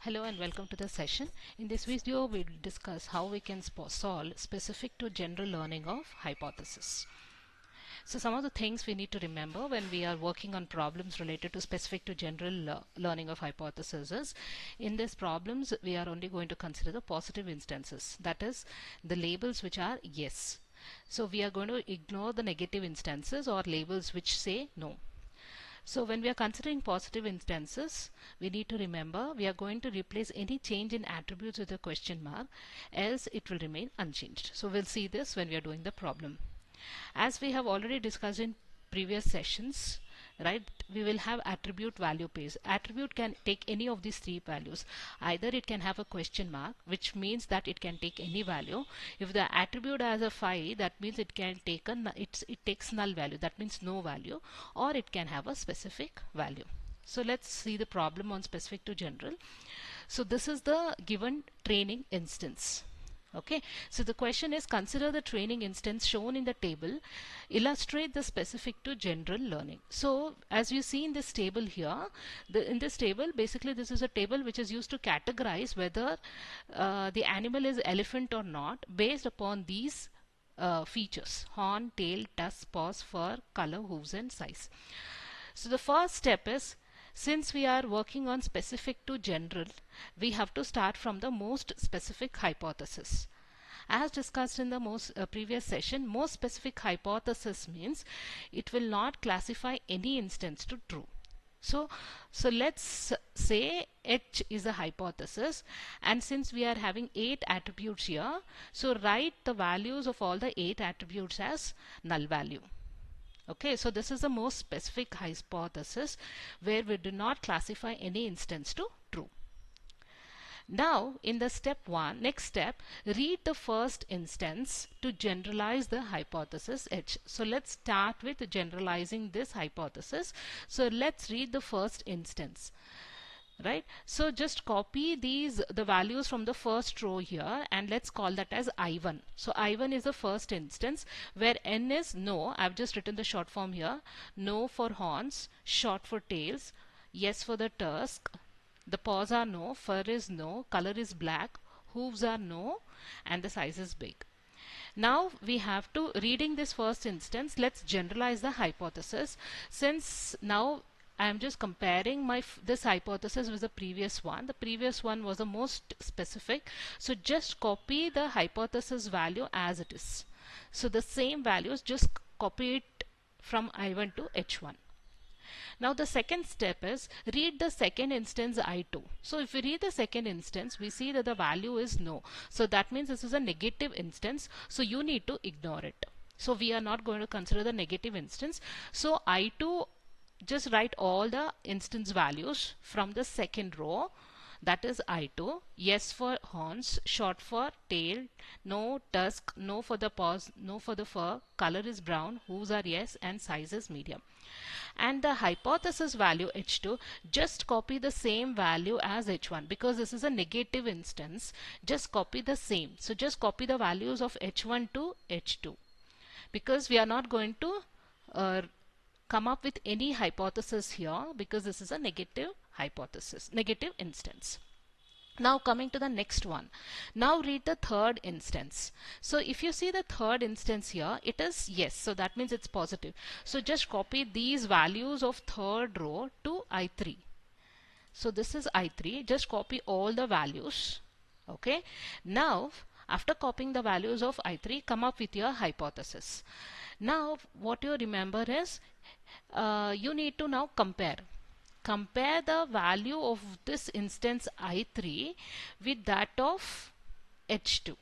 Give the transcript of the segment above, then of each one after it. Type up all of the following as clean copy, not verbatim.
Hello and welcome to the session. In this video, we'll discuss how we can solve specific to general learning of hypothesis. So some of the things we need to remember when we are working on problems related to specific to general learning of hypothesis is, in these problems, we are only going to consider the positive instances. That is, the labels which are yes. So we are going to ignore the negative instances or labels which say no. So when we are considering positive instances, we need to remember we are going to replace any change in attributes with a question mark, else it will remain unchanged. So we'll see this when we are doing the problem. As we have already discussed in previous sessions, right, we will have attribute value pairs. Attribute can take any of these three values. Either it can have a question mark, which means that it can take any value. If the attribute has a phi, that means it can take it takes null value, that means no value, or it can have a specific value. So let's see the problem on specific to general. So this is the given training instance. Okay, so the question is, consider the training instance shown in the table, illustrate the specific to general learning. So as you see in this table here, in this table, basically this is a table which is used to categorize whether the animal is elephant or not based upon these features: horn, tail, tusk, paws, fur, color, hooves and size. So the first step is, since we are working on specific to general, we have to start from the most specific hypothesis. As discussed in the previous session, most specific hypothesis means it will not classify any instance to true. So let's say H is a hypothesis, and since we are having 8 attributes here, so write the values of all the 8 attributes as null value. Okay, so this is the most specific hypothesis where we do not classify any instance to true. Now in the next step, read the first instance to generalize the hypothesis H. So let's start with generalizing this hypothesis. So let's read the first instance. Right, so just copy the values from the first row here, and let's call that as I1. So I1 is the first instance where N is no. I've just written the short form here: no for horns, short for tails, yes for the tusk, the paws are no, fur is no, color is black, hooves are no, and the size is big. Now we have to, reading this first instance, let's generalize the hypothesis. Since now I am just comparing this hypothesis with the previous one. The previous one was the most specific. So just copy the hypothesis value as it is. So the same values, just copy it from I1 to H1. Now the second step is, read the second instance I2. So if we read the second instance, we see that the value is no. So that means this is a negative instance. So you need to ignore it. So we are not going to consider the negative instance. So I2, just write all the instance values from the second row, that is I2. Yes for horns, short for tail, no tusk, no for the paws, no for the fur, color is brown, hooves are yes, and size is medium. And the hypothesis value H2, just copy the same value as H1, because this is a negative instance. Just copy the same. So just copy the values of H1 to H2, because we are not going to come up with any hypothesis here, because this is a negative hypothesis, negative instance. Now coming to the next one. Now read the third instance. So if you see the third instance here, it is yes, so that means it's positive. So just copy these values of third row to I3. So this is I3, just copy all the values. Okay, now after copying the values of I3, come up with your hypothesis. Now what you remember is, you need to now compare the value of this instance I3 with that of H2.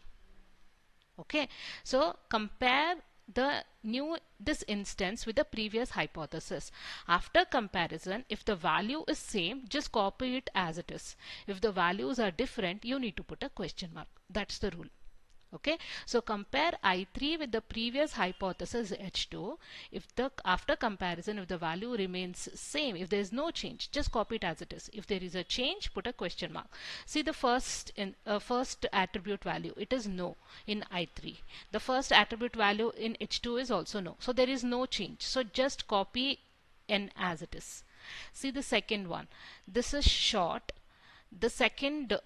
Okay, so compare this instance with the previous hypothesis. After comparison, if the value is same, just copy it as it is. If the values are different, you need to put a question mark. That's the rule. Okay, so compare I3 with the previous hypothesis H2. After comparison, if the value remains same, if there is no change, just copy it as it is. If there is a change, put a question mark. See the first attribute value, it is no in I3. The first attribute value in H2 is also no. So there is no change. So just copy N as it is. See the second one. This is short. The second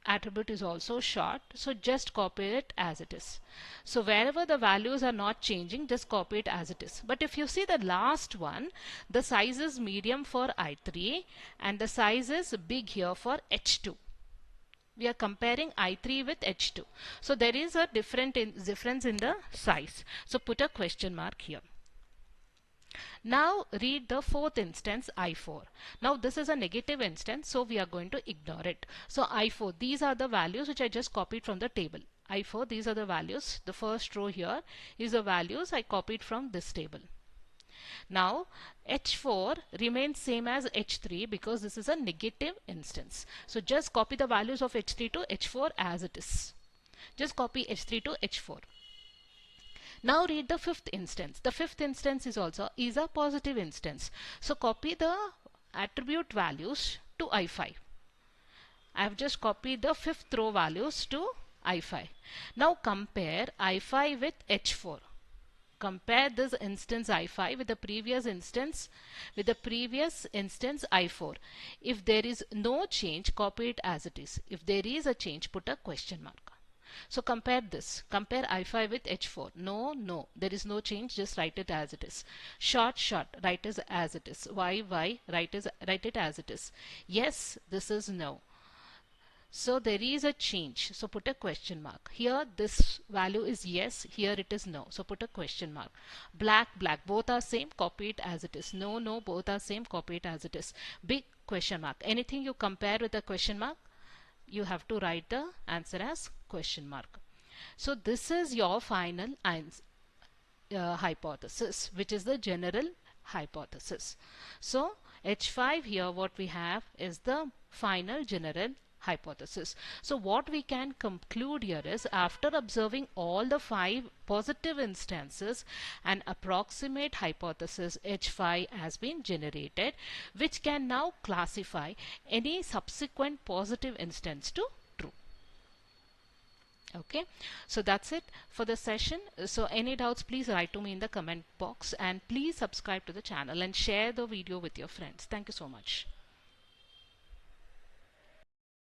attribute is also short, so just copy it as it is. So wherever the values are not changing, just copy it as it is. But if you see the last one, the size is medium for I3 and the size is big here for H2. We are comparing I3 with H2. So there is a difference in the size. So put a question mark here. Now read the fourth instance, I4. Now this is a negative instance, so we are going to ignore it. So I4, these are the values which I just copied from the table. I4, these are the values. The first row here is the values I copied from this table. Now H4 remains same as H3 because this is a negative instance. So just copy the values of H3 to H4 as it is. Just copy H3 to H4. Now read the fifth instance. The fifth instance is also a positive instance. So copy the attribute values to I5. I have just copied the fifth row values to I5. Now compare I5 with H4. Compare this instance I5 with the previous instance I4. If there is no change, copy it as it is. If there is a change, put a question mark. So compare this. Compare I5 with H4. No, there is no change. Just write it as it is. Short, write it as it is. Y, write it as it is. Yes, this is no. So there is a change. So put a question mark. Here this value is yes. Here it is no. So put a question mark. Black, both are same. Copy it as it is. No, both are same. Copy it as it is. Big question mark. Anything you compare with a question mark, you have to write the answer as question mark. So this is your final hypothesis, which is the general hypothesis. So H5 here, what we have is the final general hypothesis. So what we can conclude here is, after observing all the 5 positive instances, an approximate hypothesis H5 has been generated, which can now classify any subsequent positive instance to true. Okay, so that's it for the session. So any doubts, please write to me in the comment box, and please subscribe to the channel and share the video with your friends. Thank you so much.